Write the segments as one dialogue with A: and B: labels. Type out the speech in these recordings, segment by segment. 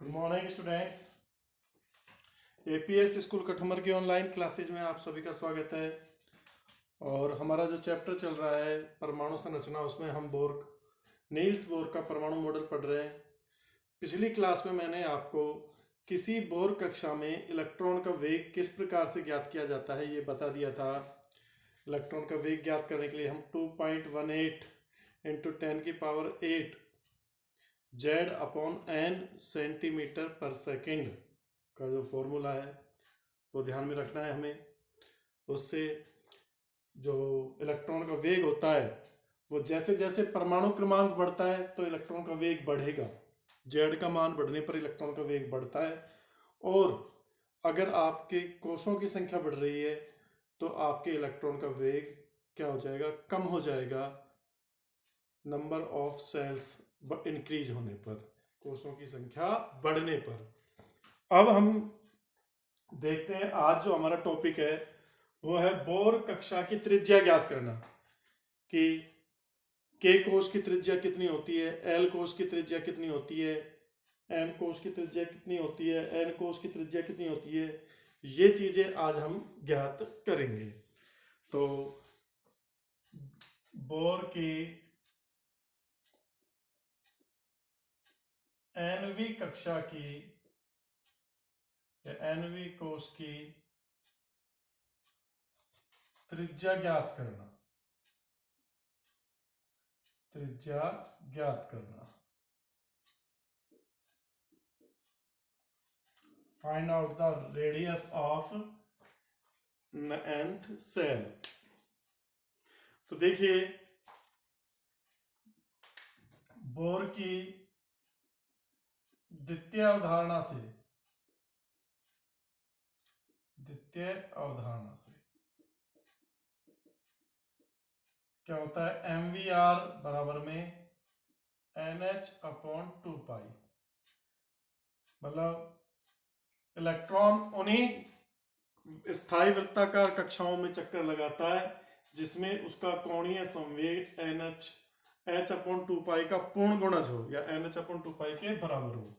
A: Good morning students. APS school Kathumar की online classes में आप सभी का स्वागत है। और हमारा जो चैप्टर चल रहा है परमाणु संरचना, उसमें हम नील्स बोर का परमाणु मॉडल पढ़ रहे हैं। पिछली क्लास में मैंने आपको किसी बोर कक्षा में इलेक्ट्रॉन का वेग किस प्रकार से ज्ञात किया जाता है ये बता दिया था। इलेक्ट्रॉन का वेग ज्ञात करने के लिए हम 2.18 into 10⁸ Z upon n centimetre per second का जो फॉर्मूला है वो ध्यान में रखना है हमें। उससे जो इलेक्ट्रॉन का वेग होता है वो जैसे जैसे परमाणु क्रमांक बढ़ता है तो इलेक्ट्रॉन का वेग बढ़ेगा। जेड का मान बढ़ने पर इलेक्ट्रॉन का वेग बढ़ता है, और अगर आपके कोषों की संख्या बढ़ रही है तो आपके इलेक्ट्रॉन का वेग क्या हो जाएगा, कम हो जाएगा। नंबर ऑफ सेल्स इंक्रीज होने पर, कोषों की संख्या बढ़ने पर। अब हम देखते हैं आज जो हमारा टॉपिक है वो है बोर कक्षा की त्रिज्या ज्ञात करना, कि के कोष की त्रिज्या कितनी होती है, एल कोष की त्रिज्या कितनी होती है, एम कोष की त्रिज्या कितनी होती है, एन कोष की त्रिज्या कितनी होती है। ये चीजें आज हम ज्ञात करेंगे। तो बोर की एनवी कक्षा की या एनवी कोष की त्रिज्या ज्ञात करना, त्रिज्या ज्ञात करना, find out the radius of nth shell. तो देखिए, बोर की द्वितीय अवधारणा से क्या होता है, एम वी आर बराबर में NH अपॉन 2 पाई। मतलब इलेक्ट्रॉन उन्हीं स्थायी वृत्ताकार कक्षाओं में चक्कर लगाता है जिसमें उसका कोणीय संवेग H अपॉन 2 पाई का पूर्ण गुणज हो या NH अपॉन 2 पाई के बराबर हो।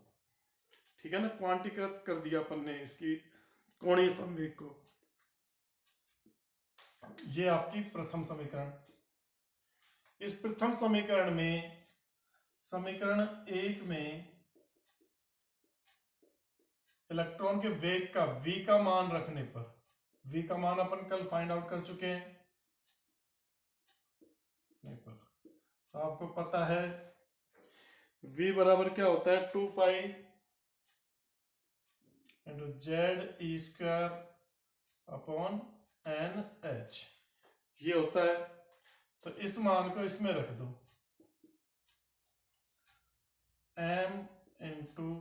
A: ठीक है ना, क्वांटीकृत कर दिया अपन ने इसकी कोणीय संवेग को। ये आपकी प्रथम समीकरण। इस प्रथम समीकरण में, समीकरण 1 में इलेक्ट्रॉन के वेग का v का मान रखने पर, v का मान अपन कल फाइंड आउट कर चुके हैं पर, तो आपको पता है v बराबर क्या होता है, 2 pi into Z² upon NH ये होता है। तो इस मान को इसमें रख दो, m इंटू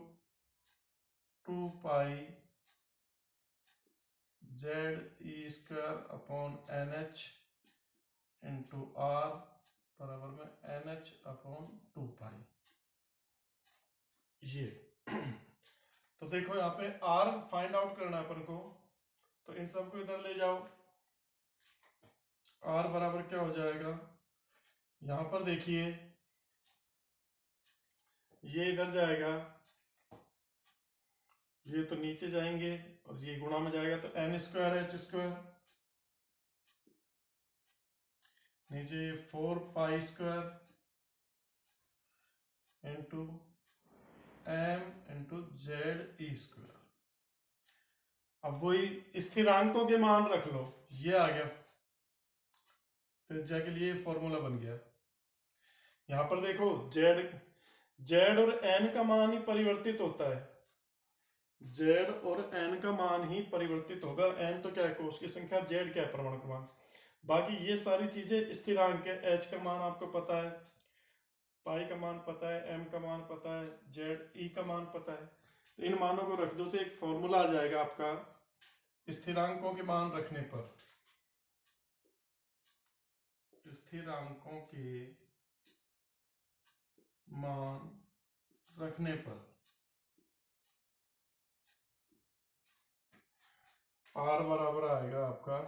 A: 2 पाई Z² upon NH into R बराबर में NH अपॉन 2 पाई। ये तो देखो यहाँ पे R फाइंड आउट करना है अपन को, तो इन सबको इधर ले जाओ। R बराबर क्या हो जाएगा, यहां पर देखिए ये इधर जाएगा, ये तो नीचे जाएंगे और ये गुणा में जाएगा, तो N² H², नीचे 4 पाई² इंटू M इंटू ZE²। अब वही स्थिरांकों के मान रख लो, ये आ गया त्रिज्या के लिए फॉर्मूला बन गया। यहां पर देखो Z और N का मान ही परिवर्तित होता है, Z और N का मान ही परिवर्तित होगा। N तो क्या है, कोष की संख्या, Z क्या है, परमाणु क्रमांक। बाकी ये सारी चीजें स्थिरांक है। H का मान आपको पता है, पाई का मान पता है, M का मान पता है, ZE का मान पता है। तो इन मानों को रख दो तो एक फॉर्मूला आ जाएगा आपका स्थिरांकों के मान रखने पर। स्थिरांकों के मान रखने पर R बराबर आएगा आपका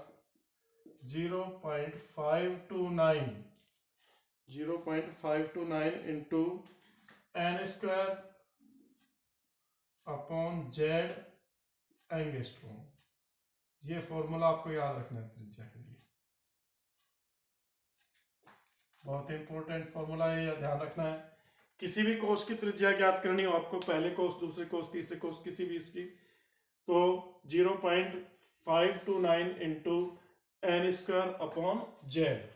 A: 0.529 into N² upon Z angstrom. ये फॉर्मूला आपको याद रखना है त्रिज्या के लिए, बहुत इंपॉर्टेंट फॉर्मूला है, यह ध्यान रखना है। किसी भी कोष की त्रिज्या ज्ञात करनी हो आपको, पहले कोष, दूसरे कोष, तीसरे कोष, किसी भी उसकी, तो 0.529 into n square upon Z.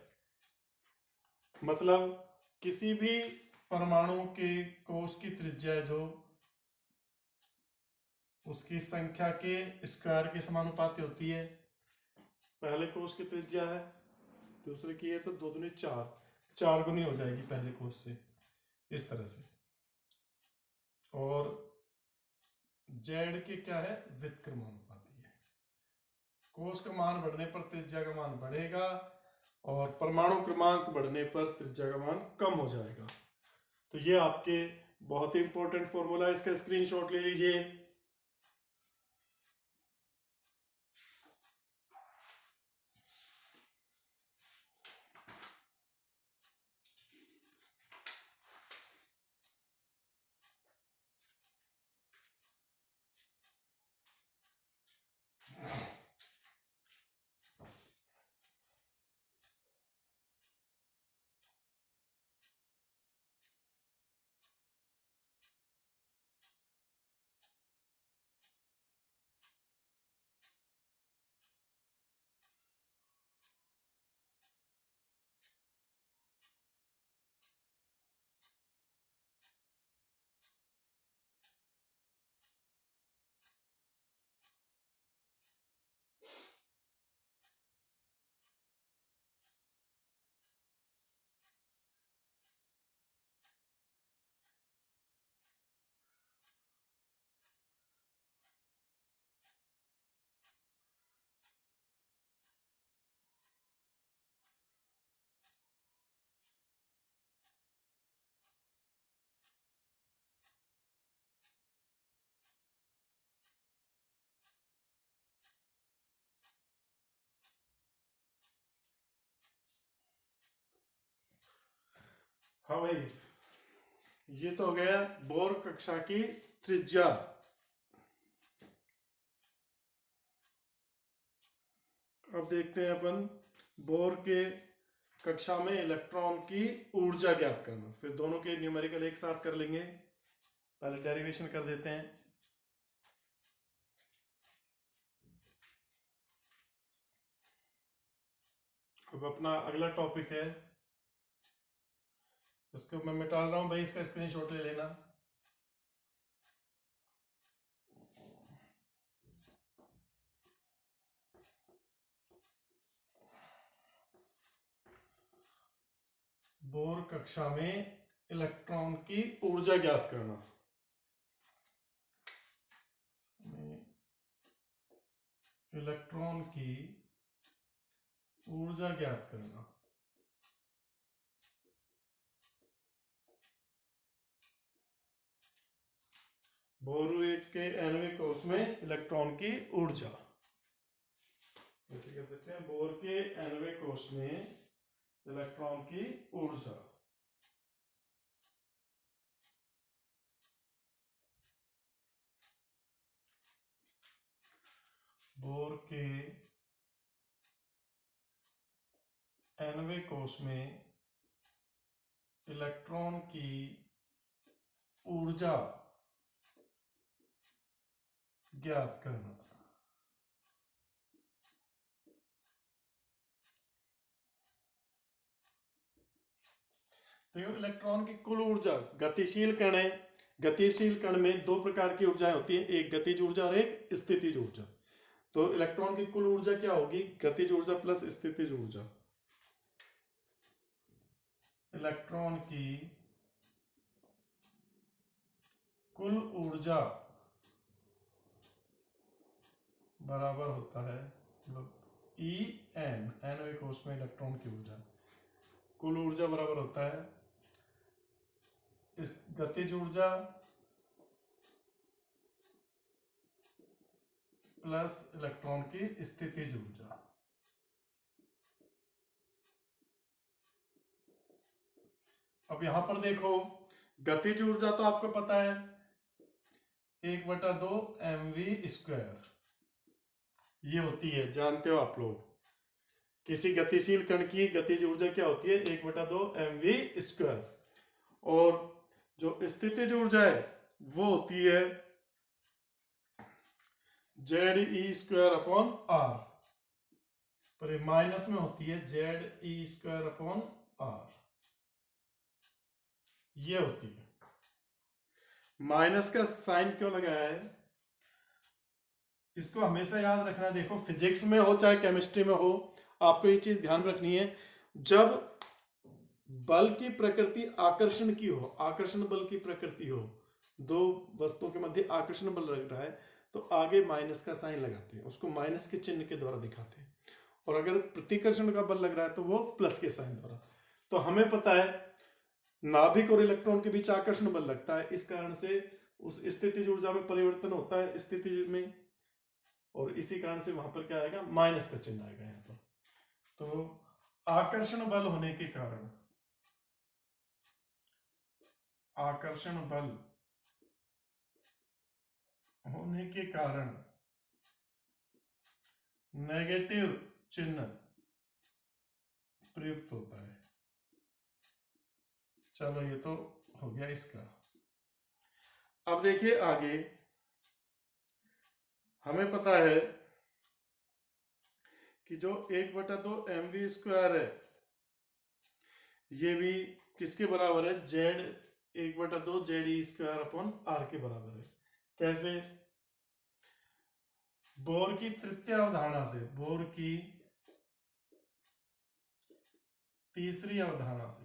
A: मतलब किसी भी परमाणु के कोष की त्रिज्या जो उसकी संख्या के स्क्वायर के समानुपाती होती है। पहले कोष की त्रिज्या है, दूसरे की है तो 2 दूनी 4, 4 गुनी हो जाएगी पहले कोष से, इस तरह से। और जेड की क्या है, व्युत्क्रमानुपाती है। कोष का मान बढ़ने पर त्रिज्या का मान बढ़ेगा और परमाणु क्रमांक बढ़ने पर त्रिज्या का मान कम हो जाएगा। तो ये आपके बहुत ही इंपॉर्टेंट फॉर्मूला है, इसका स्क्रीनशॉट ले लीजिए। हाँ भाई, ये तो हो गया बोर कक्षा की त्रिज्या। अब देखते हैं अपन बोर के कक्षा में इलेक्ट्रॉन की ऊर्जा ज्ञात करना। फिर दोनों के न्यूमेरिकल एक साथ कर लेंगे, पहले डेरिवेशन कर देते हैं। अब अपना अगला टॉपिक है, इसको मैं मिटा रहा हूं भाई, इसका स्क्रीनशॉट ले लेना। बोर कक्षा में इलेक्ट्रॉन की ऊर्जा ज्ञात करना। इलेक्ट्रॉन की ऊर्जा ज्ञात करना। बोर के एनवें कोष में इलेक्ट्रॉन की ऊर्जा, ऐसे कह सकते हैं, बोर के एनवें कोष में इलेक्ट्रॉन की ऊर्जा। बोर के एनवें कोष में इलेक्ट्रॉन की ऊर्जा ज्ञात करना। तो इलेक्ट्रॉन की कुल ऊर्जा, गतिशील कण है, गतिशील कण में दो प्रकार की ऊर्जाएं होती हैं, एक गतिज ऊर्जा और एक स्थितिज ऊर्जा। तो इलेक्ट्रॉन की कुल ऊर्जा क्या होगी, गतिज ऊर्जा प्लस स्थितिज ऊर्जा। इलेक्ट्रॉन की कुल ऊर्जा बराबर होता है ई एन, एनवें कोष में इलेक्ट्रॉन की ऊर्जा, कुल ऊर्जा बराबर होता है इस गतिज ऊर्जा प्लस इलेक्ट्रॉन की स्थितिज ऊर्जा। अब यहां पर देखो, गतिज ऊर्जा तो आपको पता है 1/2 mv², ये होती है, जानते हो आप लोग। किसी गतिशील कण की गतिज ऊर्जा क्या होती है? 1/2 mv²। और जो स्थितिज ऊर्जा है वो होती है Ze²/r, पर ये माइनस में होती है Ze²/r, ये होती है। माइनस का साइन क्यों लगाया है, इसको हमेशा याद रखना। देखो फिजिक्स में हो चाहे केमिस्ट्री में हो, आपको ये चीज ध्यान रखनी है। जब बल की प्रकृति आकर्षण की हो, आकर्षण बल की प्रकृति हो, दो वस्तुओं के मध्य आकर्षण बल लग रहा है, तो आगे माइनस का साइन लगाते हैं, उसको माइनस के चिन्ह के द्वारा दिखाते हैं। और अगर प्रतिकर्षण का बल लग रहा है तो वो प्लस के साइन द्वारा। तो हमें पता है नाभिक और इलेक्ट्रॉन के बीच आकर्षण बल लगता है, इस कारण से उस स्थितिज ऊर्जा में परिवर्तन होता है स्थिति में, और इसी कारण से वहां पर क्या आएगा? माइनस का चिन्ह आएगा यहाँ पर। तो आकर्षण बल होने के कारण, आकर्षण बल होने के कारण नेगेटिव चिन्ह प्रयुक्त होता है। चलो ये तो हो गया इसका। अब देखिए आगे, हमें पता है कि जो 1/2 mv² है, ये भी किसके बराबर है? Z1/2 Ze²/r के बराबर है। कैसे? बोर की तृतीय अवधारणा से, बोर की तीसरी अवधारणा से,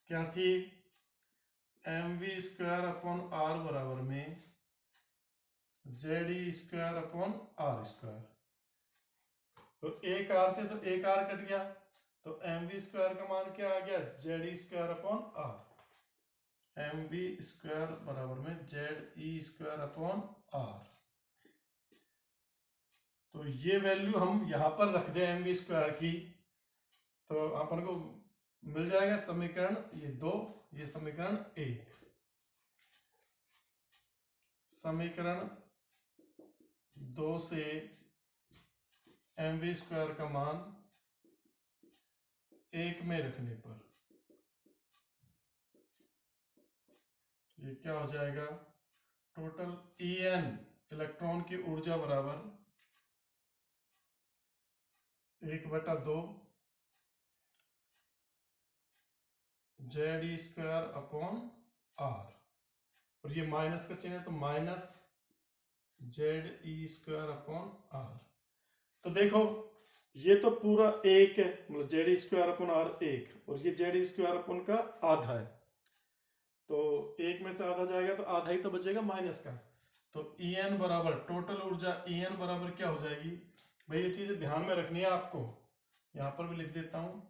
A: क्या थी? mv²/r बराबर में Ze²/r²। तो एक आर से तो एक आर कट गया, तो mv² का मान क्या आ गया? Ze²/r। mv² बराबर में Ze²/r। तो ये वैल्यू हम यहां पर रख दें mv² की, तो अपन को मिल जाएगा समीकरण ये 2, ये समीकरण 1। समीकरण 2 से mv² का मान 1 में रखने पर ये क्या हो जाएगा? टोटल En, इलेक्ट्रॉन की ऊर्जा बराबर 1/2 Ze²/r, और ये माइनस का चिन्ह है तो माइनस Ze²/r। तो देखो ये तो पूरा एक है, मतलब Ze²/r 1, और ये Ze² का आधा है, तो एक में से आधा जाएगा तो आधा ही तो बचेगा माइनस का। तो En बराबर टोटल ऊर्जा, En बराबर क्या हो जाएगी भाई? ये चीजें ध्यान में रखनी है आपको, यहां पर भी लिख देता हूं।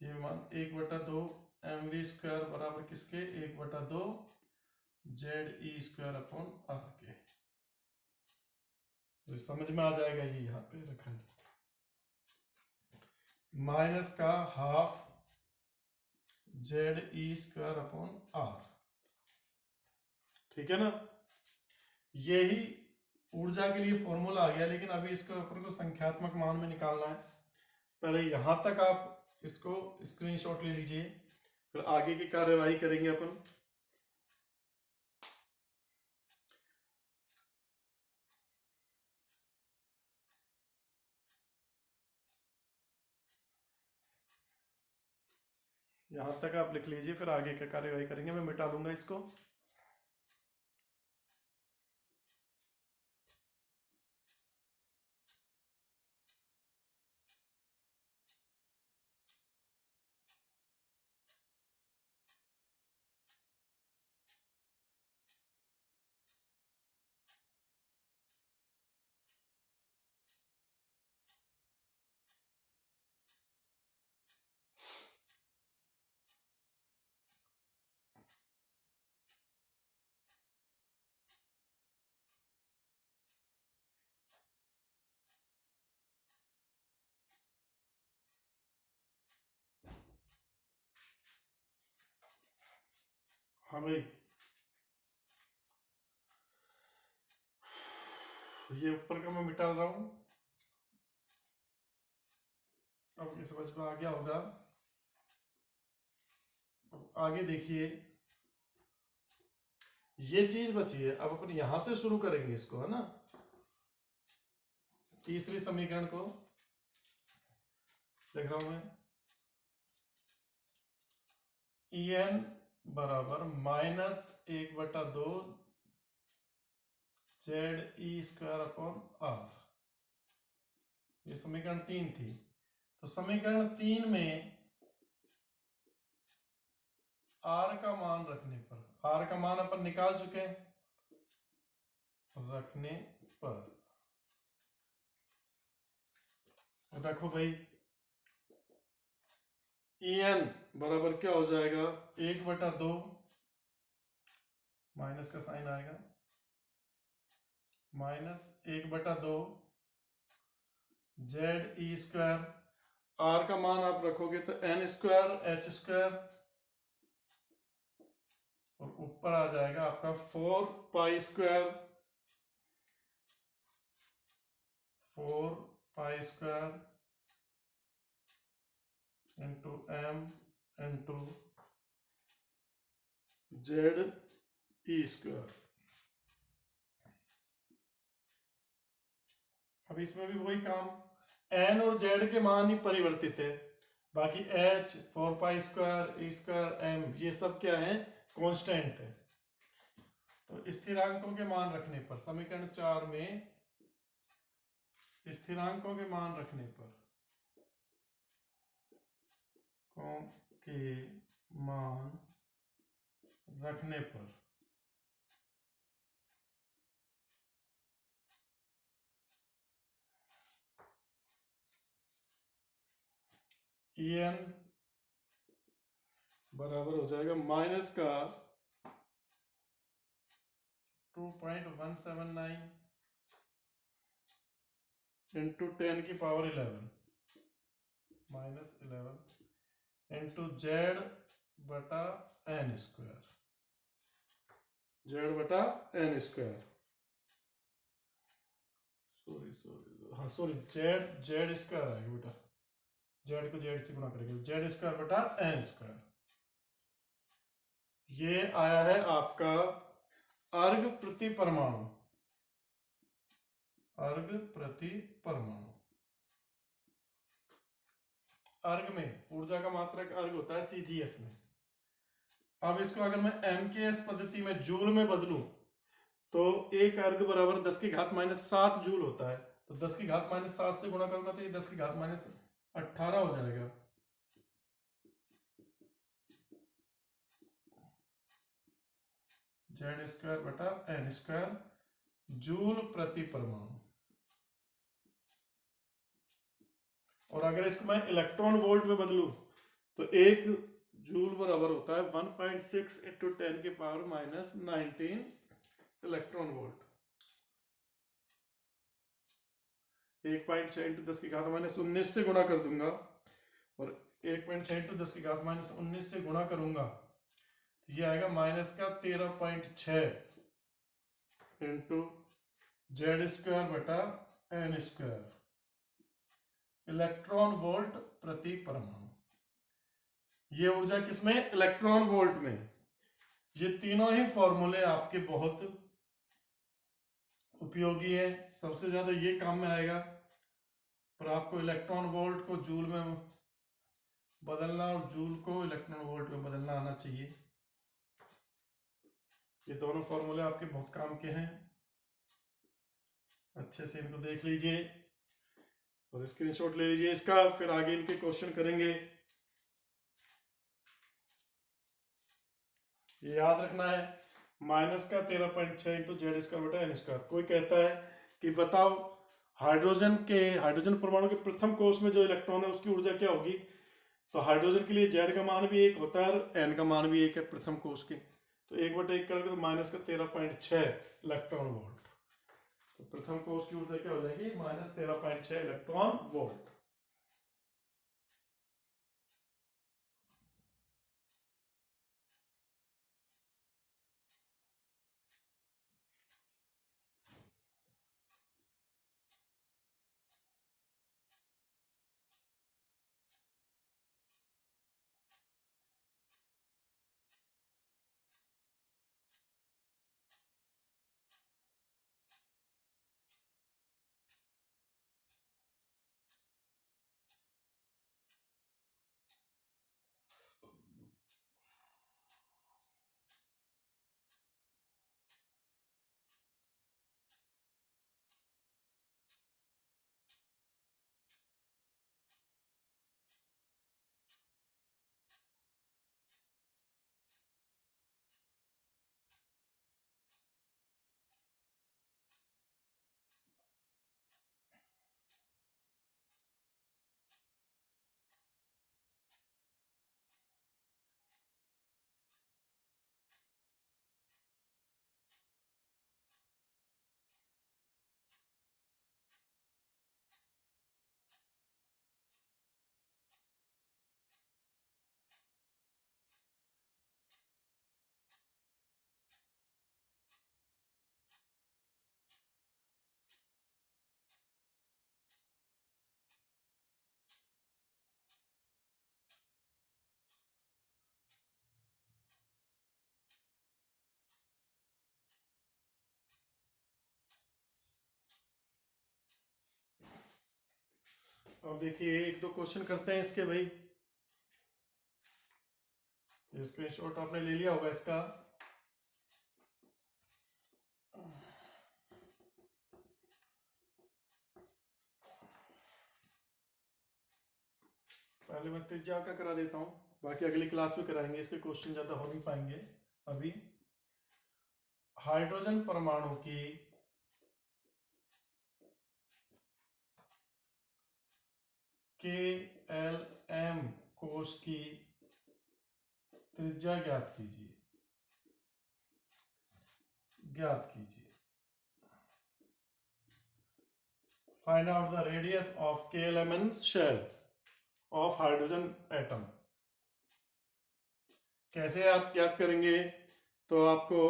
A: ये मान 1/2 mv² बराबर किसके? 1/2 Ze²/r के। तो समझ में आ जाएगा, ये यहाँ पे रखा है। माइनस का हाफ Ze²/r, ठीक है ना? यही ऊर्जा के लिए फॉर्मूला आ गया, लेकिन अभी इसको अपन को संख्यात्मक मान में निकालना है। पहले यहां तक आप इसको स्क्रीनशॉट ले लीजिए, फिर आगे की कार्यवाही करेंगे अपन। यहां तक आप लिख लीजिए, फिर आगे की कार्यवाही करेंगे। मैं मिटा लूंगा इसको। हाँ भाई, ये ऊपर का मैं मिटा रहा हूं। अब ये समझ में आ गया होगा। अब आगे देखिए, ये चीज बची है। अब अपन यहां से शुरू करेंगे इसको, है ना। तीसरी समीकरण को लिख रहा हूं मैं, En बराबर -1/2 ZE² R। ये समीकरण 3 थी। तो समीकरण 3 में R का मान रखने पर, R का मान अपन निकाल चुके हैं, रखने पर रखो भाई, En बराबर क्या हो जाएगा, 1/2, माइनस का साइन आएगा, -1/2 ZE²। R का मान आप रखोगे तो n²H², और ऊपर आ जाएगा आपका 4π² 4π² इंटू m इंटू ZE²। अब इसमें भी वही काम, n और z के मान ही परिवर्तित है, बाकी h 4π² E² m ये सब क्या है, कांस्टेंट है। तो स्थिरांकों के मान रखने पर, समीकरण 4 में स्थिरांकों के मान रखने पर, के मान रखने पर En बराबर हो जाएगा माइनस का 2.179 into 10⁻11 -11 into Z/n², Z/n², sorry Z² आएगा बेटा, Z को Z से गुणा करेंगे, Z²/n²। ये आया है आपका अर्घ प्रति परमाणु, अर्घ प्रति परमाणु। अर्घ में ऊर्जा का मात्रक अर्घ होता है CGS में। अब इसको अगर मैं MKS पद्धति में जूल में बदलूं तो एक अर्घ बराबर 10⁻⁻7 जूल होता है। तो 10⁻⁻7 से गुणा करूंगा तो ये 10⁻18 हो जाएगा। Z²/n² जूल प्रति परमाणु। और अगर इसको मैं इलेक्ट्रॉन वोल्ट में बदलूं तो एक जूल बराबर होता है 1.6 इंटू 10⁻⁻19 इलेक्ट्रॉन वोल्ट। 1.6 इंटू 10⁻⁻19 से गुणा कर दूंगा, और 1.6 इंटू 10⁻⁻19 से गुणा करूंगा, ये आएगा -13.6 इंटू Z²/n² इलेक्ट्रॉन वोल्ट प्रति परमाणु। ये ऊर्जा किसमें, इलेक्ट्रॉन वोल्ट में। ये तीनों ही फॉर्मूले आपके बहुत उपयोगी है, सबसे ज्यादा ये काम में आएगा। पर आपको इलेक्ट्रॉन वोल्ट को जूल में बदलना और जूल को इलेक्ट्रॉन वोल्ट में बदलना आना चाहिए। ये दोनों फॉर्मूले आपके बहुत काम के हैं, अच्छे से इनको देख लीजिए और स्क्रीनशॉट ले लीजिए इसका, फिर आगे इनके क्वेश्चन करेंगे। ये याद रखना है, -13.6 इंटू Z²/n²। कोई कहता है कि बताओ हाइड्रोजन परमाणु के प्रथम कोष में जो इलेक्ट्रॉन है उसकी ऊर्जा क्या होगी। तो हाइड्रोजन के लिए Z का मान भी 1 होता है और n का मान भी 1 है प्रथम कोष के। तो 1/1 करोगे तो -13.6 इलेक्ट्रॉन वोल्ट। तो प्रथम कोष की ऊर्जा क्या हो जाएगी, -13.6 इलेक्ट्रॉन वोल्ट। अब देखिए एक दो क्वेश्चन करते हैं इसके भाई। स्क्रीनशॉट आपने ले लिया होगा इसका। पहले मैं त्रिज्या का करा देता हूं, बाकी अगली क्लास में कराएंगे, इसके क्वेश्चन ज्यादा हो नहीं पाएंगे अभी। हाइड्रोजन परमाणु की KLM कोश की त्रिज्या ज्ञात कीजिए। Find out the radius of KLMN shell of hydrogen atom. कैसे आप ज्ञात करेंगे? तो आपको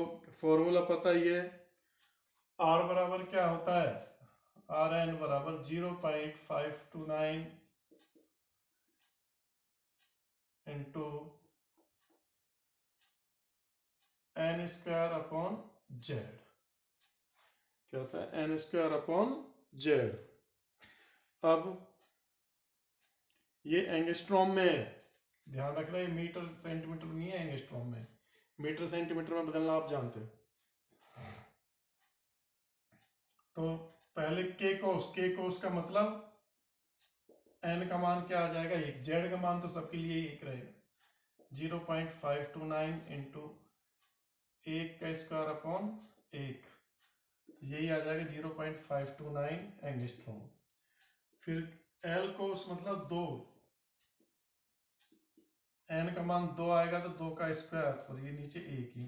A: फॉर्मूला पता ही है। R बराबर क्या होता है? Rn बराबर 0.529 into n square upon Z. क्या होता है? n square upon Z. अब ये एंगस्ट्रॉम में है, ध्यान रखना, ये मीटर सेंटीमीटर नहीं है, एंगस्ट्रॉम में। मीटर सेंटीमीटर में बदलना आप जानते हो। तो पहले के कोस का मतलब n का मान क्या आ जाएगा? 1। जेड का मान तो सबके लिए 1 रहेगा, 0.529 इंटू 1 का स्क्वायर अपॉन 1, यही आ जाएगा 0.529 एंगस्ट्रॉम। फिर एल कोस मतलब 2, n का मान 2 आएगा तो 2 का स्क्वायर, और ये नीचे 1 ही,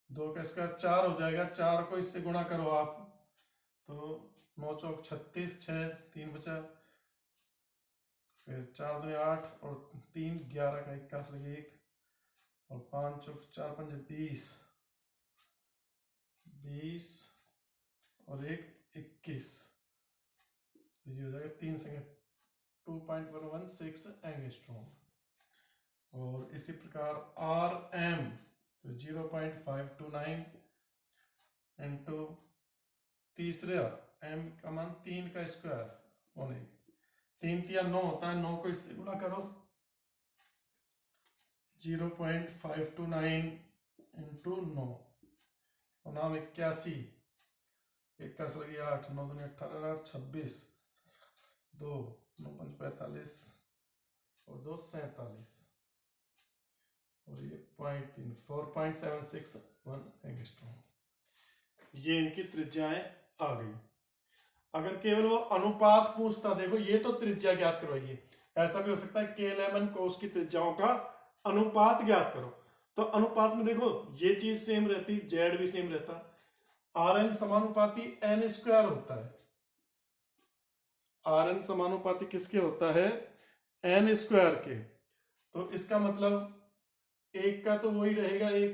A: 2 का स्क्वायर 4 हो जाएगा। 4 को इससे गुणा करो आप, तो 9 चौक 36, 6 3 बचा, फिर 4 2 8 और 3 11 का 21 लगे 1, और 5 चौक 4 5 20 20 और 1 21, तो ये हो जाएगा 3 संगे 2.116 एंगस्ट्रॉम। और इसी प्रकार Rm तो 0.529 इंटू तीसरा m का मान 3 का स्क्वायर और 1, 3 तिया 9 होता है, 9 को इससे गुणा करो, 0.529 इंटू 9 और नाम 81, 21 लगी 8, 9 दूनी 18, 8 26, 2 9 5 45 और 2 47, और ये 0.3 4.761 एंगस्ट्रॉम। ये इनकी त्रिज्याएं आ गई। अगर केवल वो अनुपात पूछता, देखो ये तो त्रिज्या ज्ञात करवाइए, ऐसा भी हो सकता है KLMN कोश की त्रिज्याओं का अनुपात ज्ञात करो। तो अनुपात में देखो ये चीज सेम रहती, जेड भी सेम रहता, Rn समानुपाती n स्क्वायर होता है। Rn समानुपाती किसके होता है? n स्क्वायर के। तो इसका मतलब एक का तो वही रहेगा, एक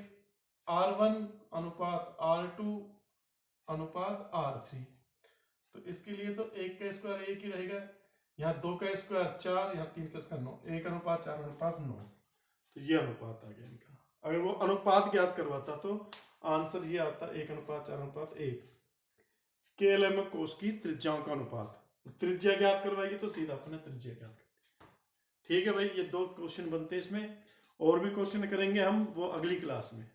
A: R1 अनुपात R2 अनुपात R3, तो इसके लिए तो 1 का स्क्वायर 1 ही रहेगा, यहाँ 2 का स्क्वायर 4, यहाँ 3 का स्क्वायर 9, 1 अनुपात 4 अनुपात 9, तो ये अनुपात आ गया इनका। अगर वो अनुपात ज्ञात करवाता तो आंसर ये आता 1 अनुपात 4 अनुपात 1। KLM कोश की त्रिज्याओं का अनुपात, त्रिज्या ज्ञात करवाएगी तो सीधा अपने त्रिज्या ज्ञात। ठीक है भाई, ये 2 क्वेश्चन बनते हैं इसमें, और भी क्वेश्चन करेंगे हम वो अगली क्लास में।